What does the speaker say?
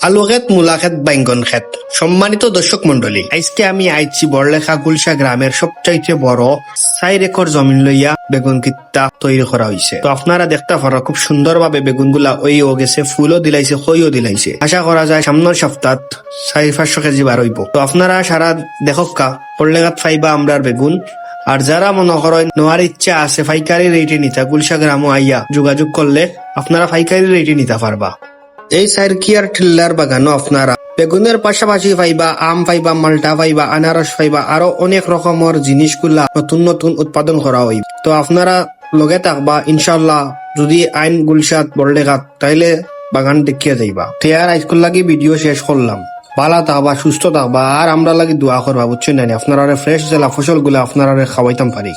আলু ক্ষেত, মূলা ক্ষেত, বাইঙ্গন ক্ষেত। সম্মানিত দর্শক মন্ডলী, আজকে আমি আইছি বড়লেখা গুলশা গ্রামের সবচাইতে বড় 4 একর জমিন লইয়া বেগুন কিত্তা তৈরি করা হয়েছে। তো আপনারা দেখতে পারা খুব সুন্দর ভাবে বেগুন গুলা ওইও গেছে, ফুলও দিলাইছে, খইও দিলাইছে। আশা করা যায় সামনের সপ্তাহ 400-500 কেজি বার হইব। তো আপনারা সারা দেখকা বড়লেখাত ফাইবা আমরার বেগুন। আর যারা মনে করেন নেওয়ার ইচ্ছা আছে পাইকারি রেটে নিতা, গুলশা গ্রামও আইয়া যোগাযোগ করলে আপনারা পাইকারি রেটে নিতে পারবা। এই সাইরকিয়ার টিল্লার বাগানও আপনারা বেগুনের পাশাপাশি পাইবা আম পাইবা, মালটা পাইবা, আনারস পাইবা, আরো অনেক রকমের জিনিসগুলা নতুন নতুন উৎপাদন করা হইব। তো আপনারা লগে থাকবা ইনশাল্লাহ। যদি আইন গুলশাত বড়লেখাত তাইলে বাগান দেখিয়ে যাইবা। তেয়ার আজকাল লাগি ভিডিও শেষ করলাম। ভালো থাকবা, সুস্থ থাকবা, আর আমরা লাগি দোয়া করবা, বুঝছেন না? আপনারা ফ্রেশ জেলা ফসল গুলা আপনারা খাওয়াইতাম পারি।